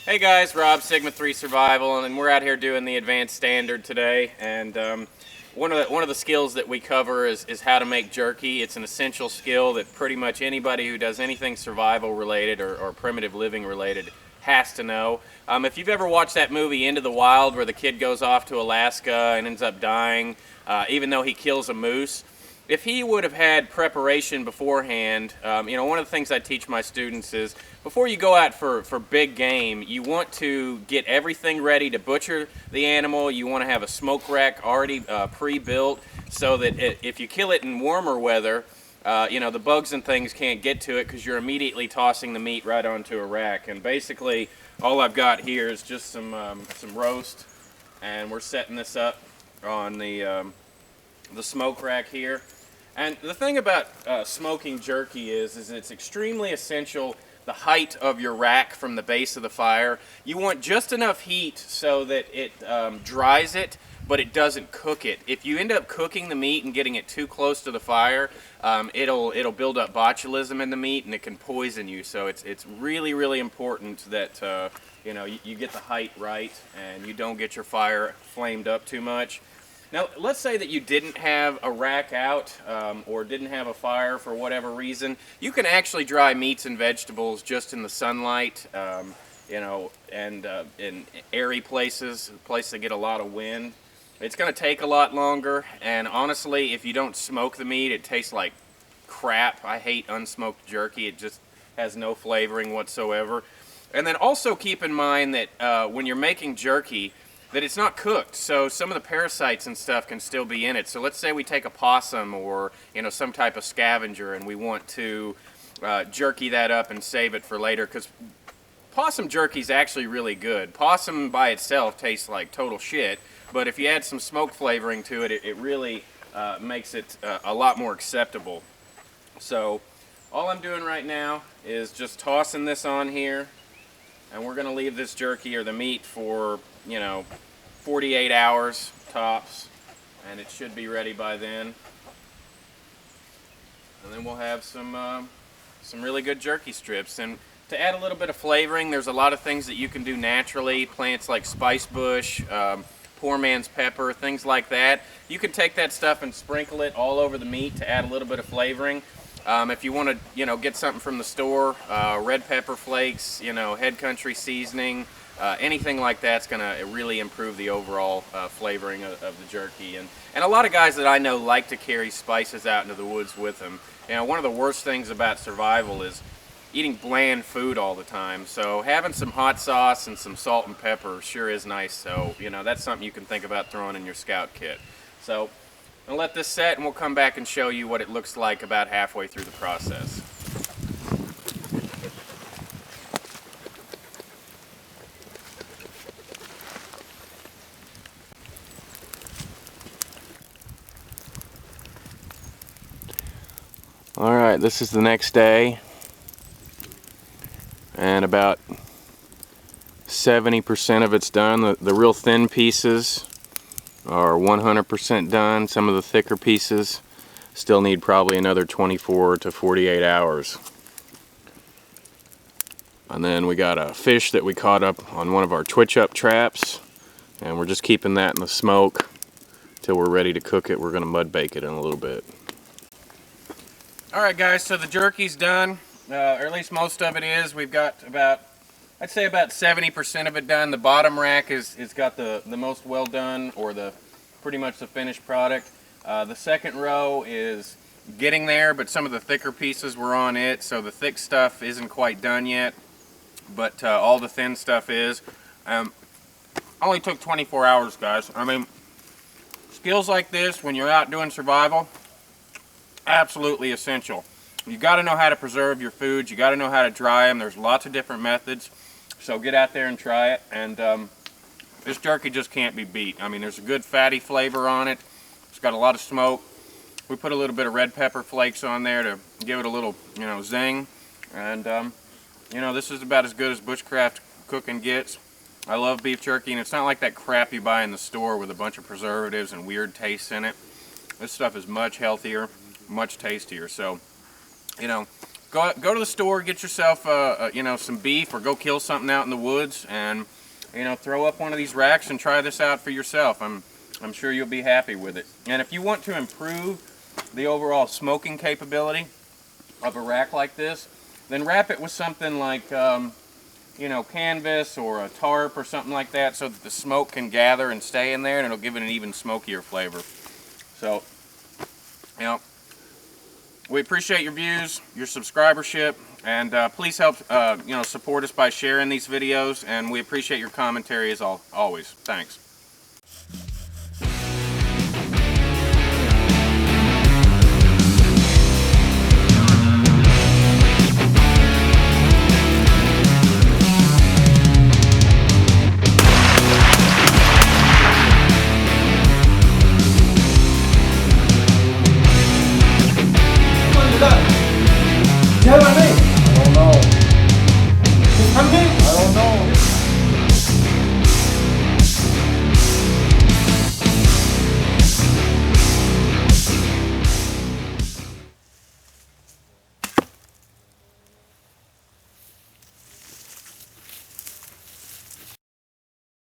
Hey guys, Rob, Sigma 3 Survival, and we're out here doing the advanced standard today. And one of the skills that we cover is how to make jerky. It's an essential skill that pretty much anybody who does anything survival related or primitive living related has to know. If you've ever watched that movie Into the Wild, where the kid goes off to Alaska and ends up dying, even though he kills a moose, if he would have had preparation beforehand, one of the things I teach my students is before you go out for big game, you want to get everything ready to butcher the animal. You want to have a smoke rack already pre-built so that if you kill it in warmer weather, the bugs and things can't get to it because you're immediately tossing the meat right onto a rack. And basically, all I've got here is just some roast, and we're setting this up on the smoke rack here. And the thing about smoking jerky is it's extremely essential the height of your rack from the base of the fire. You want just enough heat so that it dries it, but it doesn't cook it. If you end up cooking the meat and getting it too close to the fire, it'll build up botulism in the meat and it can poison you. So it's really, really important that you get the height right and you don't get your fire flamed up too much. Now, let's say that you didn't have a rack out or didn't have a fire for whatever reason. You can actually dry meats and vegetables just in the sunlight, and in airy places that get a lot of wind. It's going to take a lot longer, and honestly, if you don't smoke the meat, it tastes like crap. I hate unsmoked jerky. It just has no flavoring whatsoever. And then also keep in mind that when you're making jerky, that it's not cooked, so some of the parasites and stuff can still be in it. So let's say we take a possum or some type of scavenger and we want to jerky that up and save it for later, because possum jerky is actually really good. Possum by itself tastes like total shit, but if you add some smoke flavoring to it, it really makes it a lot more acceptable. So all I'm doing right now is just tossing this on here, and we're going to leave this jerky or the meat for 48 hours tops, and it should be ready by then. And then we'll have some really good jerky strips. And to add a little bit of flavoring, there's a lot of things that you can do naturally. Plants like spice bush, poor man's pepper, things like that. You can take that stuff and sprinkle it all over the meat to add a little bit of flavoring. If you want to, get something from the store, red pepper flakes, head country seasoning, anything like that's going to really improve the overall flavoring of the jerky. And a lot of guys that I know like to carry spices out into the woods with them. One of the worst things about survival is eating bland food all the time. So having some hot sauce and some salt and pepper sure is nice. So, that's something you can think about throwing in your scout kit. So I'll let this set and we'll come back and show you what it looks like about halfway through the process. Alright, this is the next day, and about 70% of it's done. The real thin pieces are 100% done. Some of the thicker pieces still need probably another 24 to 48 hours. And then we got a fish that we caught up on one of our twitch up traps, and we're just keeping that in the smoke till we're ready to cook it. We're going to mud bake it in a little bit. Alright guys, so the jerky's done, or at least most of it is. We've got I'd say about 70% of it done. The bottom rack is got the most well done, or pretty much the finished product. The second row is getting there, but some of the thicker pieces were on it, so the thick stuff isn't quite done yet, but all the thin stuff is. Only took 24 hours, guys. I mean, skills like this when you're out doing survival, absolutely essential. You got to know how to preserve your foods. You got to know how to dry them. There's lots of different methods. So get out there and try it. And this jerky just can't be beat. I mean, there's a good fatty flavor on it. It's got a lot of smoke. We put a little bit of red pepper flakes on there to give it a little, zing. And this is about as good as bushcraft cooking gets. I love beef jerky, and it's not like that crap you buy in the store with a bunch of preservatives and weird tastes in it. This stuff is much healthier, much tastier. So, go to the store, get yourself you know, some beef, or go kill something out in the woods, and you know, throw up one of these racks and try this out for yourself. I'm sure you'll be happy with it. And if you want to improve the overall smoking capability of a rack like this, then wrap it with something like you know, canvas or a tarp or something like that, so that the smoke can gather and stay in there, and it'll give it an even smokier flavor. So, you know, we appreciate your views, your subscribership, and please help you know, support us by sharing these videos, and we appreciate your commentary as always. Thanks.